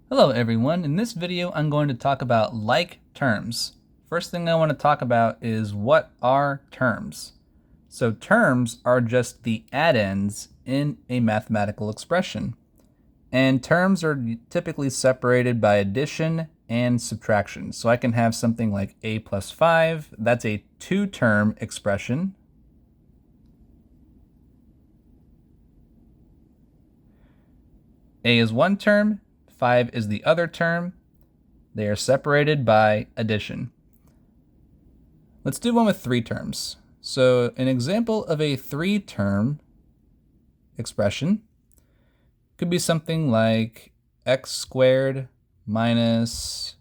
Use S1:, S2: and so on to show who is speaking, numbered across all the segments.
S1: Hello everyone, in this video I'm going to talk about like terms. First thing I want to talk about is what are terms. So terms are just the addends in a mathematical expression. And terms are typically separated by addition and subtraction. So I can have something like a plus 5, that's a two-term expression. A is one term, 5 is the other term. They are separated by addition. Let's do one with three terms. So an example of a three-term expression could be something like x squared minus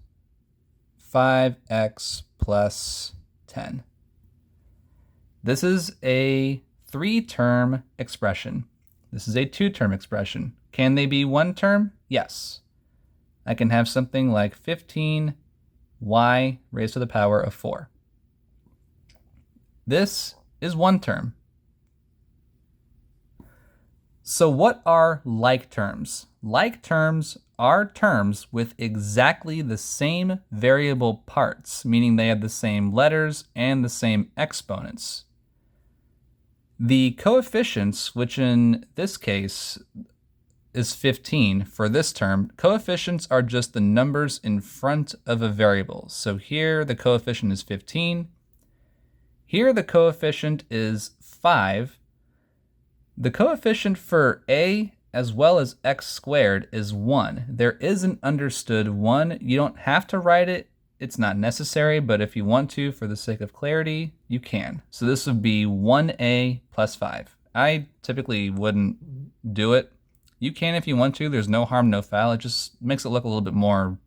S1: 5x plus 10. This is a three-term expression. This is a two-term expression. Can they be one term? Yes. I can have something like 15y raised to the power of 4. This is one term. So what are like terms? Like terms are terms with exactly the same variable parts, meaning they have the same letters and the same exponents. The coefficients, which in this case is 15 for this term, coefficients are just the numbers in front of a variable. So here the coefficient is 15. Here the coefficient is 5. The coefficient for a as well as x squared is 1. There is an understood 1. You don't have to write it. It's not necessary, but if you want to, for the sake of clarity, you can. So this would be 1a plus 5. I typically wouldn't do it. You can if you want to. There's no harm, no foul. It just makes it look a little bit more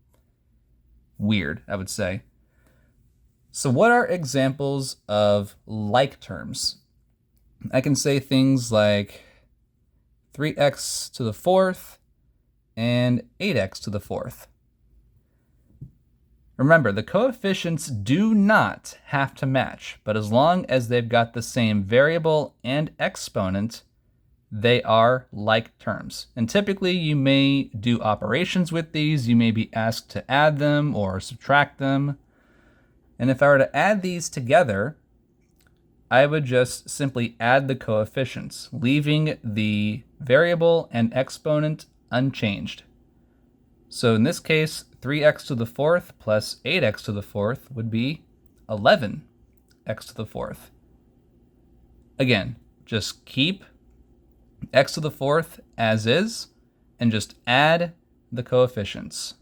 S1: weird, I would say. So what are examples of like terms? I can say things like 3x to the fourth and 8x to the fourth. Remember, the coefficients do not have to match, but as long as they've got the same variable and exponent, they are like terms. And typically you may do operations with these. You may be asked to add them or subtract them. And if I were to add these together, I would just simply add the coefficients, leaving the variable and exponent unchanged. So in this case, 3x to the fourth plus 8x to the fourth would be 11x to the fourth. Again, just keep x to the fourth as is, and just add the coefficients.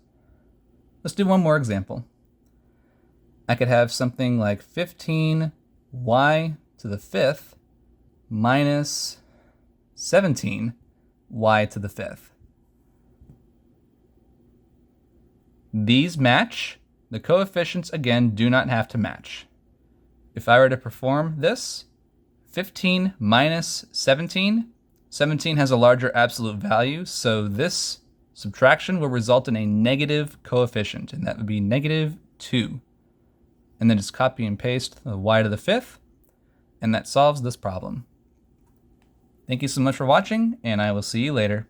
S1: Let's do one more example. I could have something like 15y to the fifth minus 17y to the fifth. These match. The coefficients, again, do not have to match. If I were to perform this, 15 minus 17, 17 has a larger absolute value, so this subtraction will result in a negative coefficient, and that would be negative 2. And then just copy and paste the y to the fifth, and that solves this problem. Thank you so much for watching, and I will see you later.